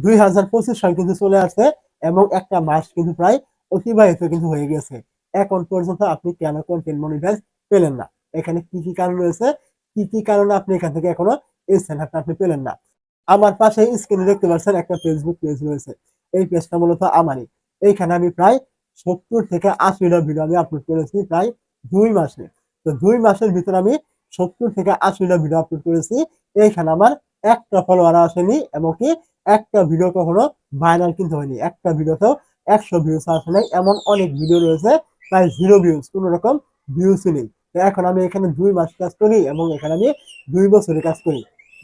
2025 সাল কিন্তু চলে আসছে এবং একটা মাস কিন্তু প্রায় অতিবাহিত কিন্তু হয়ে গেছে। এখন পর্যন্ত আপনি কেন কন্টেন্ট মনিটাইজ পেলেন না? এখানে কি, কি কারণ রয়েছে? কি, কি কারণে আপনি এখান থেকে এখনো এই সেটআপটা আপনি পেলেন না? আমার পাশে স্ক্রিনে দেখতে পাচ্ছেন একটা ফেসবুক পেজ রয়েছে। এই পেজটা মূলত আমারই। এইখানে আমি প্রায় ৭০ থেকে ৮০ টা ভিডিও আমি আপলোড করেছি প্রায় ২ মাসে। তো ২ মাসের ভিতরে আমি ৭০ থেকে ৮০ টা ভিডিও আপলোড করেছি। এইখানে আমার একটা ফলোয়ার আসেনি এবং কি একটা ভিডিও কখনো ভাইরাল কিন্তু হয়নি। একটা ভিডিওতেও ১০০ ভিউজ আসে নাই। এমন অনেক ভিডিও রয়েছে প্রায় 0 ভিউজ, কোন রকম ভিউজই নেই। তো এখন আমি এখানে ২ মাস কাজ করি এবং এখানে আমি ২ বছরের কাজ করি।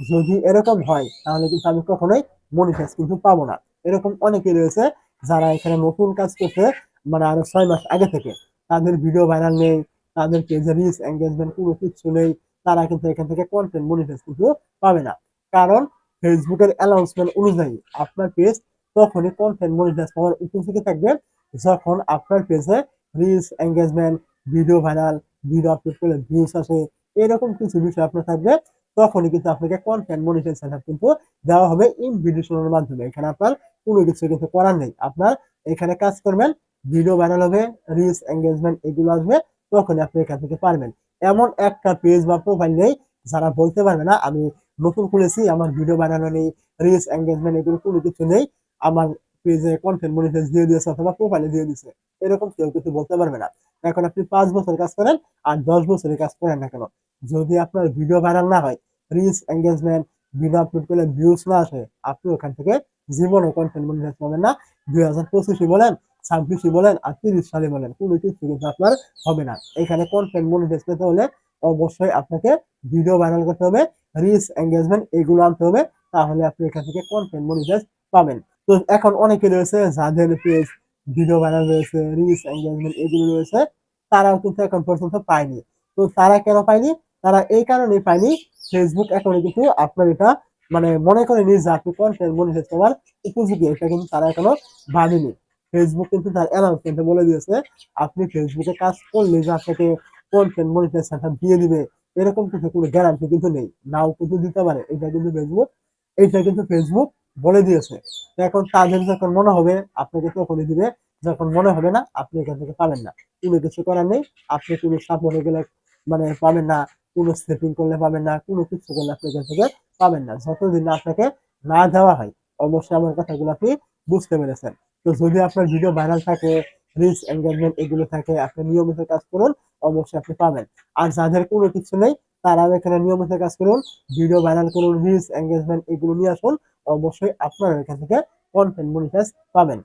যদি এরকম হয় তাহলে কিন্তু আমি কখনোই মনিটাইজ কিন্তু পাবো না। এরকম অনেকেই রয়েছে যারা এখানে নতুন কাজ করছে মানে আরো ৬ মাস আগে থেকে। তাদের ভিডিও ভাইরাল নেই, তাদের পেজে রিচ এনগেজমেন্ট কোনো কিচ্ছু নেই। তারা কিন্তু এখান থেকে কন্টেন্ট মনিটাইজ কিন্তু পাবে না। কারণ ফেসবুকের অ্যানাউন্সমেন্ট অনুযায়ী আপনার পেজ তখনই কন্টেন্ট মনিটাইজ পাওয়ার উপযোগী থাকবে যখন আপনার পেজে reach engagement, video viral, video upload করলে ভিউজ আসে, এরকম কিছু বিষয় আপনার থাকবে। তখনই কিন্তু আপনাকে কন্টেন্ট মনিটাইজেশন কিন্তু দেওয়া হবে ইনভিটেশনের মাধ্যমে। এখানে আপনার কোনো কিছু কিন্তু করার নেই। আপনার এখানে কাজ করবেন, ভিডিও ভাইরাল হবে, রিচ এনগেজমেন্ট এগুলো আসবে, তখনই আপনি এখান থেকে পারবেন। এমন একটা পেজ বা প্রোফাইল নেই যারা বলতে পারবে না আমি নতুন খুলেছি, আমার ভিডিও বানানো নেই, রিচ এনগেজমেন্ট এগুলো কোনো কিছু নেই। আমার পেজে কন্টেন্ট মনিটাইজ দিয়ে দিয়েছে অথবা প্রোফাইলে দিয়ে দিছে। এরকম কেউ কিছু বলতে পারবে না। এখন আপনি ৫ বছর কাজ করেন আর ১০ বছরের কাজ করেন না কেন? যদি আপনার ভিডিও ভাইরাল না হয়, রিচ এনগেজমেন্ট, ভিডিও আপলোড করলে ভিউজ না আসে, আপনি ওখান থেকে জীবনেও কন্টেন্ট মনিটাইজ পাবেন না। ২০২৫ বলেন, ২৬ বলেন আর ৩০ সালে বলেন, কোনো কিছু কিন্তু আপনার হবে না। এখানে কন্টেন্ট মনিটাইজ পেতে হলে অবশ্যই আপনাকে ভিডিও ভাইরাল করতে হবে, রিচ এনগেজমেন্ট এগুলো আনতে হবে। তাহলে আপনি এখান থেকে কন্টেন্ট মনিটাইজ পাবেন। তো এখন অনেকে রয়েছে যাদের পেজ ভিডিও ভাইরাল রয়েছে, রিচ এনগেজমেন্ট এগুলো রয়েছে, তারাও কিন্তু এখন পর্যন্ত পায়নি। তো তারা কেন পায়নি? তারা এই কারণেই পায়নি, ফেসবুক এখনো কিন্তু আপনার এটা মানে মনে করেনি যে আপনি কন্টেন্ট মনিটাইজ পাওয়ার উপযোগী। এটা কিন্তু তারা এখনো ভাবেনি। ফেসবুক কিন্তু তার অ্যানাউন্সমেন্টে বলে দিয়েছে, আপনি ফেসবুকে কাজ করলে যে আপনাকে কন্টেন্ট মনিটাইজেশন দিয়ে দিবে, এরকম কিছু কোনো গ্যারান্টি কিন্তু নেই। নাও কিন্তু দিতে পারে। এটা কিন্তু ফেসবুক বলে দিয়েছে। তো এখন তাদের যখন মনে হবে আপনাকে তখনই দিবে, যখন মনে হবে না আপনি এখান থেকে পাবেন না। কোনো কিছু করার নেই। আপনি কোনো সাপোর্টে গেলে মানে পাবেন না, কোনো সেটিং করলে পাবেন না, কোনো কিছু করলে আপনি এখান থেকে পাবেন না। যতদিন না আপনাকে না দেওয়া হয়। অবশ্যই আমার কথাগুলো আপনি বুঝতে পেরেছেন। তো যদি আপনার ভিডিও ভাইরাল থাকে, রিচ এনগেজমেন্ট এগুলো থাকে, আপনি নিয়মিত কাজ করুন, অবশ্যই আপনি পাবেন। আর যাদের কোনো কিছু নেই তারাও এখানে নিয়মিত কাজ করুন, ভিডিও ভাইরাল করুন, রিচ এনগেজমেন্ট এগুলো নিয়ে আসুন, অবশ্যই আপনারা এখান থেকে কন্টেন্ট মনিটাইজ পাবেন।